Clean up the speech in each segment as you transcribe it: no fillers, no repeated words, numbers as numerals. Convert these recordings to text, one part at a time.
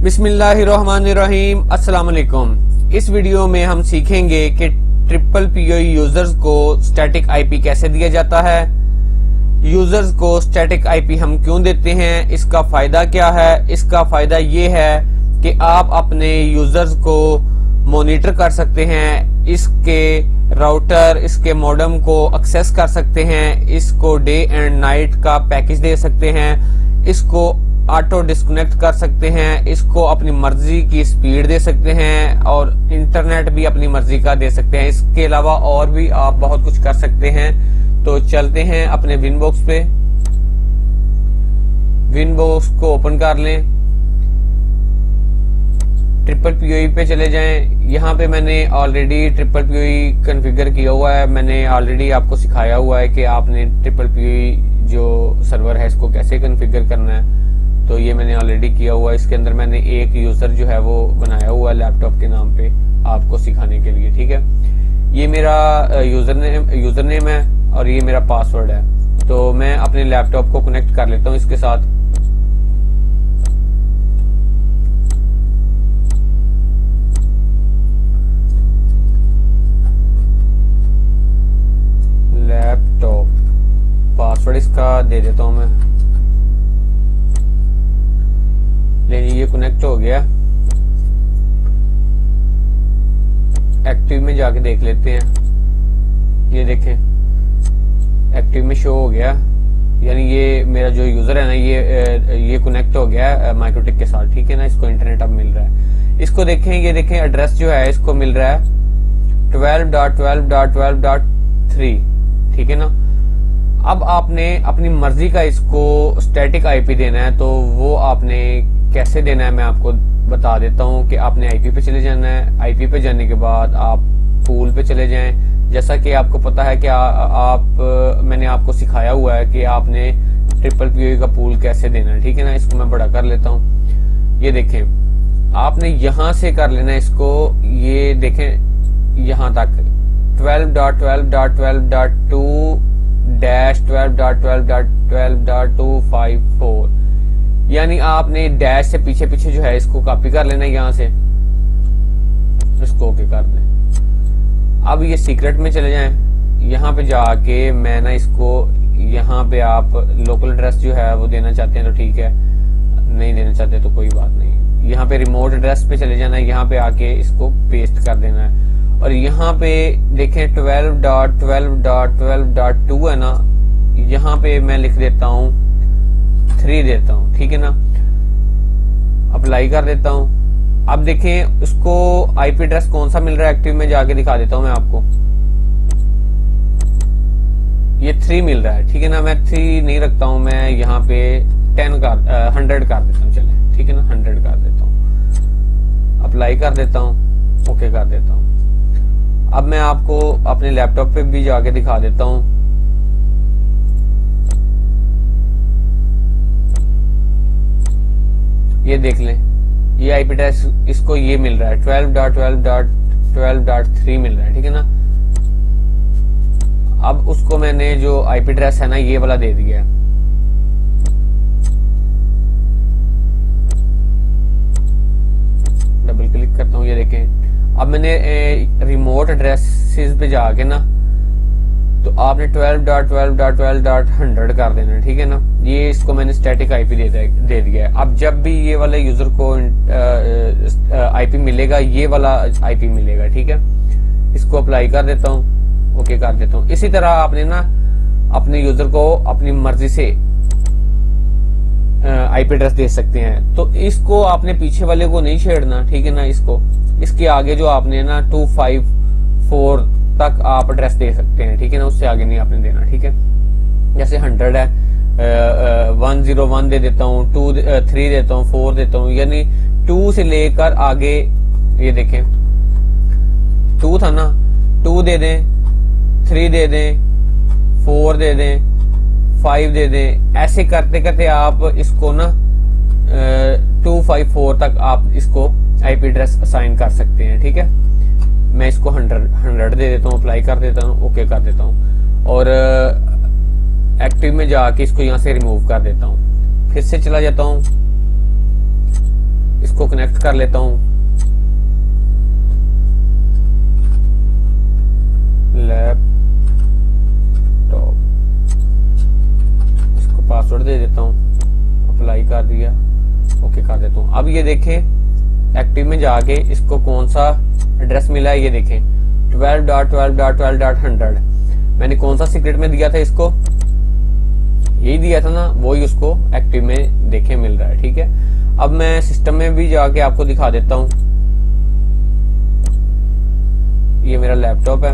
बिस्मिल्लाहिर्रहमानिर्रहीम। अस्सलाम वालेकुम। इस वीडियो में हम सीखेंगे कि ट्रिपल पीओई यूजर्स को स्टैटिक आईपी कैसे दिया जाता है, यूजर्स को स्टैटिक आईपी हम क्यों देते हैं, इसका फायदा क्या है। इसका फायदा ये है कि आप अपने यूजर्स को मॉनिटर कर सकते हैं, इसके राउटर, इसके मॉडेम को एक्सेस कर सकते हैं, इसको डे एंड नाइट का पैकेज दे सकते हैं, इसको ऑटो डिस्कनेक्ट कर सकते हैं, इसको अपनी मर्जी की स्पीड दे सकते हैं और इंटरनेट भी अपनी मर्जी का दे सकते हैं। इसके अलावा और भी आप बहुत कुछ कर सकते हैं। तो चलते हैं अपने विनबॉक्स पे, विनबॉक्स को ओपन कर लें, ट्रिपल पीओई पे चले जाएं। यहाँ पे मैंने ऑलरेडी ट्रिपल पीओई कॉन्फ़िगर किया हुआ है, मैंने ऑलरेडी आपको सिखाया हुआ है कि आपने ट्रिपल पीओई जो सर्वर है इसको कैसे कॉन्फ़िगर करना है। तो ये मैंने ऑलरेडी किया हुआ है। इसके अंदर मैंने एक यूजर जो है वो बनाया हुआ है लैपटॉप के नाम पे आपको सिखाने के लिए, ठीक है। ये मेरा यूजर नेम है और ये मेरा पासवर्ड है। तो मैं अपने लैपटॉप को कनेक्ट कर लेता हूँ इसके साथ। लैपटॉप पासवर्ड इसका दे देता हूं मैं। लेकिन ये कनेक्ट हो गया। एक्टिव में जाके देख लेते हैं। ये देखें एक्टिव में शो हो गया, यानी ये मेरा जो यूजर है ना ये कनेक्ट हो गया माइक्रोटिक के साथ, ठीक है ना। इसको इंटरनेट अब मिल रहा है। इसको देखें, ये देखें एड्रेस जो है इसको मिल रहा है 12.12.12.3, ठीक है ना। अब आपने अपनी मर्जी का इसको स्टैटिक आईपी देना है, तो वो आपने कैसे देना है मैं आपको बता देता हूं कि आपने आईपी पे चले जाना है। आईपी पे जाने के बाद आप पूल पे चले जाएं। जैसा कि आपको पता है कि मैंने आपको सिखाया हुआ है कि आपने ट्रिपल पीओई का पूल कैसे देना है, ठीक है ना। इसको मैं बड़ा कर लेता हूं। ये देखें आपने यहां से कर लेना इसको। ये देखें यहां तक 12.12.2-12.12.254, यानी आपने डैश से पीछे पीछे जो है इसको कॉपी कर लेना है यहाँ से, इसको ओके कर दें। अब ये सीक्रेट में चले जाएं। यहाँ पे जाके मैं ना इसको, यहाँ पे आप लोकल एड्रेस जो है वो देना चाहते हैं तो ठीक है, नहीं देना चाहते तो कोई बात नहीं। यहाँ पे रिमोट एड्रेस पे चले जाना है, यहाँ पे आके इसको पेस्ट कर देना है। और यहाँ पे देखें 12.12.12.2 है ना, यहाँ पे मैं लिख देता हूँ 3 देता हूँ, ठीक है ना। अप्लाई कर देता हूँ। अब देखें उसको आईपी एड्रेस कौन सा मिल रहा है एक्टिव में, जाके दिखा देता हूँ मैं आपको। ये 3 मिल रहा है, ठीक है ना। मैं 3 नहीं रखता हूँ, मैं यहाँ पे 100 कर देता हूँ, चले ठीक है ना, 100 कर देता हूँ। अप्लाई कर देता हूँ, ओके कर देता हूँ। अब मैं आपको अपने लैपटॉप पे भी जाके दिखा देता हूँ। ये देख लें, ये आईपी एड्रेस इसको ये मिल रहा है 12.12.12.3 मिल रहा है, ठीक है ना। अब उसको मैंने जो आईपी एड्रेस है ना ये वाला दे दिया है। डबल क्लिक करता हूँ, ये देखें। अब मैंने रिमोट एड्रेसेस पे जाके ना, तो आपने 12.12.12.100 कर देना, ठीक है ना। ये इसको मैंने स्टैटिक आईपी दे दिया है। अब जब भी ये वाले यूजर को आईपी मिलेगा, ये वाला आईपी मिलेगा, ठीक है। इसको अप्लाई कर देता हूँ, ओके कर देता हूँ। इसी तरह आपने ना अपने यूजर को अपनी मर्जी से आईपी एड्रेस दे सकते हैं। तो इसको आपने पीछे वाले को नहीं छेड़ना, ठीक है ना। इसके आगे जो आपने ना 254 तक आप एड्रेस दे सकते हैं, ठीक है ना। उससे आगे नहीं आपने देना, ठीक है। जैसे 100 है, 101 दे देता हूँ, 3 देता हूँ, 4 देता हूँ, यानी 2 से लेकर आगे। ये देखें 2 था ना, 2 दे दें, 3 दे दें, 4 दे दें, 5 दे दें। ऐसे करते करते आप इसको ना 254 तक आप इसको आईपी एड्रेस असाइन कर सकते हैं, ठीक है। मैं इसको 100 दे देता हूँ, अप्लाई कर देता हूँ, ओके कर देता हूँ। और एक्टिव में जाके इसको यहाँ से रिमूव कर देता हूँ। फिर से चला जाता हूँ, इसको कनेक्ट कर लेता हूं। लैपटॉप, इसको पासवर्ड दे देता हूं, अप्लाई कर दिया, ओके कर देता हूं। अब ये देखें एक्टिव में जाके इसको कौन सा एड्रेस मिला है, ये देखें 12.12.12.100। मैंने कौन सा सीक्रेट में दिया था इसको, यही दिया था ना, वही उसको एक्टिव में देखे मिल रहा है। ठीक है, अब मैं सिस्टम में भी जाके आपको दिखा देता हूं। ये मेरा लैपटॉप है,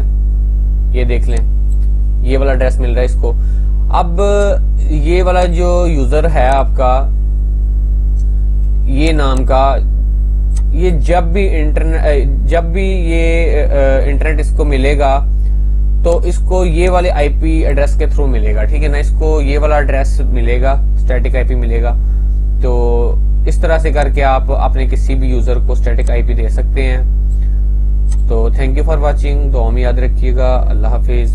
ये देख लें, ये वाला एड्रेस मिल रहा है इसको। अब ये वाला जो यूजर है आपका, ये नाम का, ये जब भी इंटरनेट इसको मिलेगा तो इसको ये वाले आईपी एड्रेस के थ्रू मिलेगा। ठीक है ना, इसको ये वाला एड्रेस मिलेगा, स्टैटिक आईपी मिलेगा। तो इस तरह से करके आप अपने किसी भी यूजर को स्टैटिक आईपी दे सकते हैं। तो थैंक यू फॉर वॉचिंग, दुआ में याद रखिएगा। अल्लाह हाफिज।